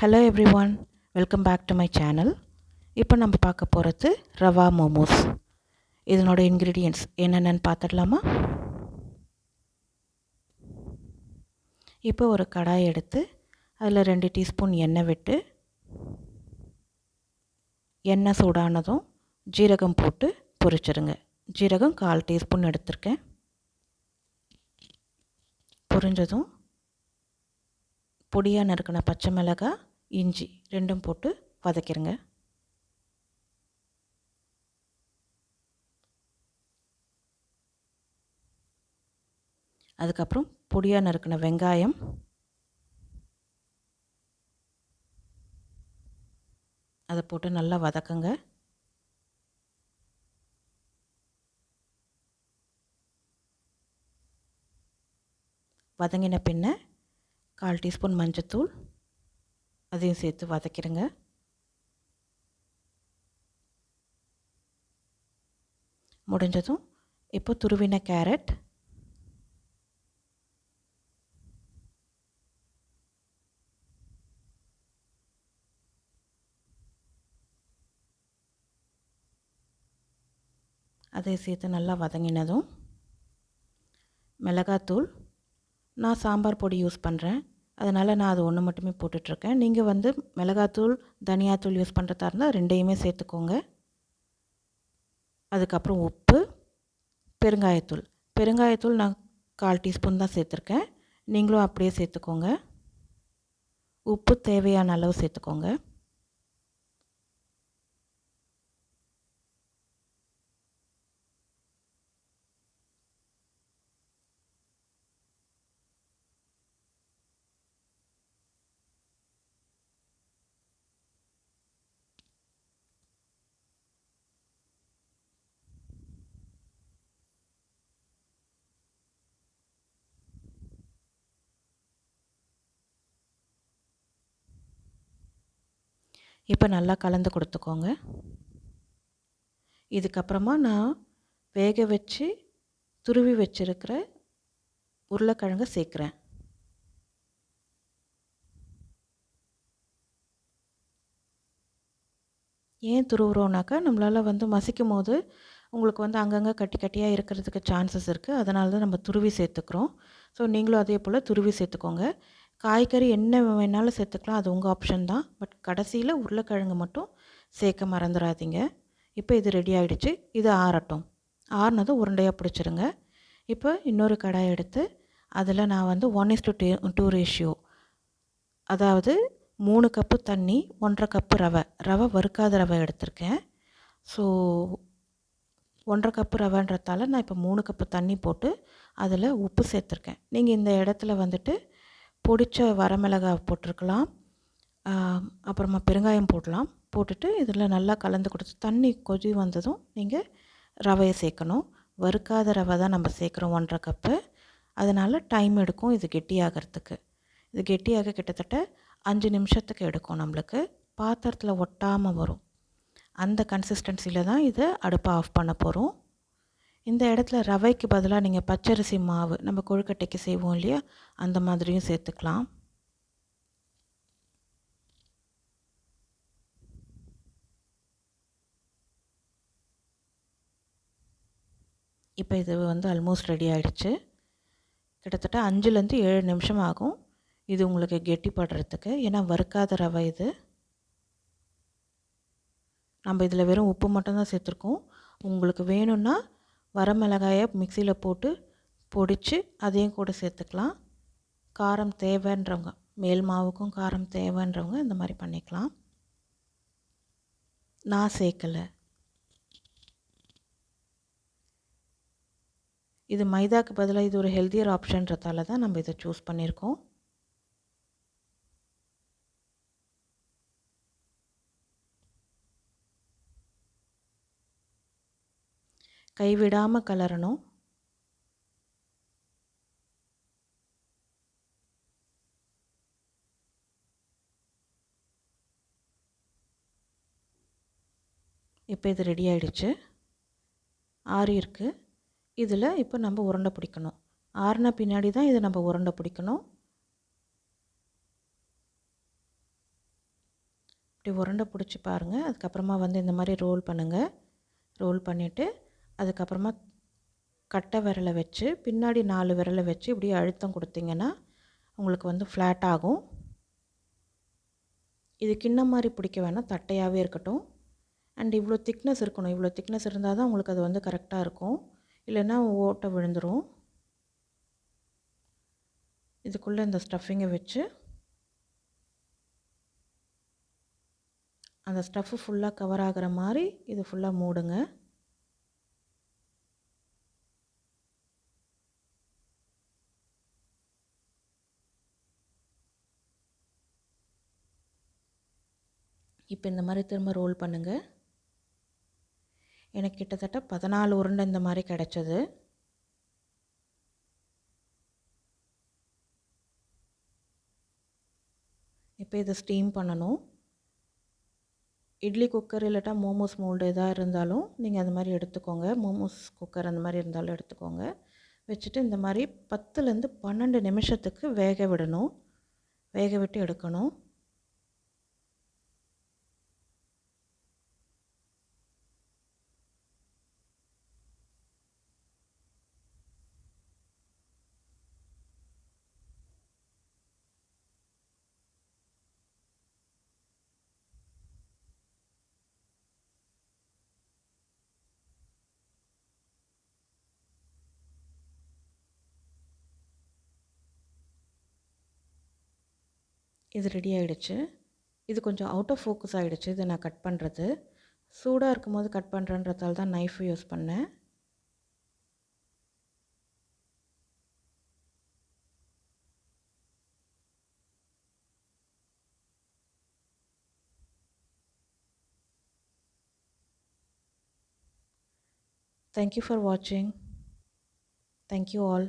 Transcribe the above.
Hello everyone, welcome back to my channel. இப்போ நம்ம பார்க்க போகிறது ரவா மோமோஸ். இதனோட இன்க்ரீடியன்ட்ஸ் என்னென்னு பார்த்துடலாமா? இப்போ ஒரு கடாய் எடுத்து அதில் 2 டீஸ்பூன் எண்ணெய் விட்டு, எண்ணெய் சூடானதும் ஜீரகம் போட்டு பொரிச்சிருங்க. ஜீரகம் 1/4 டீஸ்பூன் எடுத்திருக்கேன். பொரிஞ்சதும் பொடியாக நறுக்கின பச்சை மிளகாய், இஞ்சி 2ம் போட்டு வதக்கிடுங்க. அதுக்கப்புறம் பொடியாக நறுக்கின வெங்காயம், அதை போட்டு நல்லா வதக்குங்க. வதங்கின பின்ன 1/4 டீஸ்பூன் மஞ்சத்தூள் அதையும் சேர்த்து வதக்கிடுங்க. முடிஞ்சதும் இப்போ துருவின கேரட், அதை சேர்த்து நல்லா வதங்கினதும் மிளகாத்தூள், நான் சாம்பார் பொடி யூஸ் பண்ணுறேன், அதனால் நான் அது ஒன்று மட்டுமே போட்டுட்ருக்கேன். நீங்கள் மிளகாத்தூள் தனியாத்தூள் யூஸ் பண்ணுறதா இருந்தால் 2யுமே சேர்த்துக்கோங்க. அதுக்கப்புறம் உப்பு, பெருங்காயத்தூள் நான் 1/4 டீஸ்பூன் தான் சேர்த்துருக்கேன். நீங்களும் அப்படியே சேர்த்துக்கோங்க. உப்பு தேவையான அளவு சேர்த்துக்கோங்க. இப்போ நல்லா கலந்து கொடுத்துக்கோங்க. இதுக்கப்புறமா நான் வேக வச்சு துருவி வச்சுருக்கிற உருளைக்கிழங்கை சேர்க்குறேன். ஏன் துருவுறோன்னாக்கா, நம்மளால் மசிக்கும் போது உங்களுக்கு அங்கங்கே கட்டி கட்டியாக இருக்கிறதுக்கு சான்சஸ் இருக்குது. அதனால தான் நம்ம துருவி சேர்த்துக்கிறோம். ஸோ நீங்களும் அதே போல் துருவி சேர்த்துக்கோங்க. காய்கறி என்ன வேணாலும் சேர்த்துக்கலாம், அது உங்கள் ஆப்ஷன் தான். பட் கடைசியில் உருளைக்கிழங்கு மட்டும் சேர்க்க மறந்துடாதீங்க. இப்போ இது ரெடி ஆகிடுச்சு. இது ஆறட்டும். ஆறுனதும் உருண்டையாக பிடிச்சிருங்க. இப்போ இன்னொரு கடாய் எடுத்து அதில் நான் 1:2 ரேஷியோ, அதாவது 3 கப்பு தண்ணி, 1/2 கப்பு ரவை வறுக்காத ரவை எடுத்திருக்கேன். ஸோ 1/2 கப்பு ரவைன்றதால நான் இப்போ 3 கப்பு தண்ணி போட்டு அதில் உப்பு சேர்த்துருக்கேன். நீங்கள் இந்த இடத்துல பொடிச்ச வரமிளகாய் போட்டிருக்கலாம், அப்புறமா பெருங்காயம் போடலாம். போட்டுட்டு இதில் நல்லா கலந்து கொடுத்து தண்ணி கொதி வந்ததும் நீங்கள் ரவையை சேர்க்கணும். வறுக்காத ரவை தான் நம்ம சேர்க்குறோம் 1/2 கப்பு. அதனால் டைம் எடுக்கும் இது கெட்டியாகிறதுக்கு. இது கெட்டியாக கிட்டத்தட்ட 5 நிமிஷத்துக்கு எடுக்கும். நம்மளுக்கு பாத்திரத்தில் ஒட்டாமல் வரும். அந்த கன்சிஸ்டன்சியில் தான் இதை அடுப்பை ஆஃப் பண்ண போகிறோம். இந்த இடத்துல ரவைக்கு பதிலாக நீங்கள் பச்சரிசி மாவு, நம்ம கொழுக்கட்டைக்கு செய்வோம் இல்லையா, அந்த மாதிரியும் சேர்த்துக்கலாம். இப்போ இது ஆல்மோஸ்ட் ரெடி ஆகிடுச்சு. கிட்டத்தட்ட 5லேருந்து 7 நிமிஷம் ஆகும் இது உங்களுக்கு கெட்டிப்படுறதுக்கு. ஏன்னா வறுக்காத ரவை இது. நம்ம இதில் வெறும் உப்பு மட்டும்தான் சேர்த்துருக்கோம். உங்களுக்கு வேணும்னா வரமிளகாயை மிக்சியில் போட்டு பொடித்து அதையும் கூட சேர்த்துக்கலாம். காரம் தேவைன்றவங்க, மேல் மாவுக்கும் காரம் தேவைன்றவங்க இந்த மாதிரி பண்ணிக்கலாம். நான் சேர்க்கலை. இது மைதாக்கு பதிலாக இது ஒரு ஹெல்த்தியர் ஆப்ஷன்றதால தான் நம்ம இதை சூஸ் பண்ணியிருக்கோம். கைவிடாமல் கலரணும். இப்போ இது ரெடி ஆகிடுச்சு. ஆறி இருக்குது. இதில் இப்போ நம்ம உருண்டை பிடிக்கணும். ஆறின பின்னாடி தான் இதை நம்ம உருண்டை பிடிக்கணும். இப்படி உருண்டை பிடிச்சி பாருங்கள். அதுக்கப்புறமா வந்து இந்த மாதிரி ரோல் பண்ணுங்கள். ரோல் பண்ணிவிட்டு அதுக்கப்புறமா கட்டை விரலை வச்சு பின்னாடி 4 விரலை வச்சு இப்படியே அழுத்தம் கொடுத்தீங்கன்னா உங்களுக்கு வந்து ஃப்ளாட் ஆகும். இது கிண்ணம் மாதிரி பிடிக்க வேணாம், தட்டையாகவே இருக்கட்டும். அண்ட் இவ்வளோ திக்னஸ் இருக்கணும். இவ்வளோ திக்னஸ் இருந்தால் தான் உங்களுக்கு அது வந்து கரெக்டாக இருக்கும். இல்லைன்னா ஓட்டை விழுந்துடும். இதுக்குள்ளே இந்த ஸ்டஃபிங்கை வச்சு அந்த ஸ்டஃப்பு ஃபுல்லாக கவர் ஆகிற மாதிரி இது ஃபுல்லாக மூடுங்க. இப்போ இந்த மாதிரி திரும்ப ரோல் பண்ணுங்கள். எனக்கு கிட்டத்தட்ட 14 உருண்டை இந்த மாதிரி கிடச்சது. இப்போ இதை ஸ்டீம் பண்ணணும். இட்லி குக்கர் இல்லாட்டா மோமோஸ் மோல்டு எதாக இருந்தாலும் நீங்கள் அது மாதிரி எடுத்துக்கோங்க. மோமோஸ் குக்கர் அந்த மாதிரி இருந்தாலும் எடுத்துக்கோங்க. வச்சுட்டு இந்த மாதிரி 10லேருந்து 12 நிமிஷத்துக்கு வேக விடணும். வேக விட்டு எடுக்கணும். இது ரெடி ஆகிடுச்சு. இது கொஞ்சம் அவுட் ஆஃப் ஃபோக்கஸ் ஆகிடுச்சு. இதை நான் கட் பண்ணுறது சூடாக இருக்கும்போது கட் பண்ணுறன்றதால தான் நைஃப் யூஸ் பண்ணேன். Thank you for watching. Thank you all.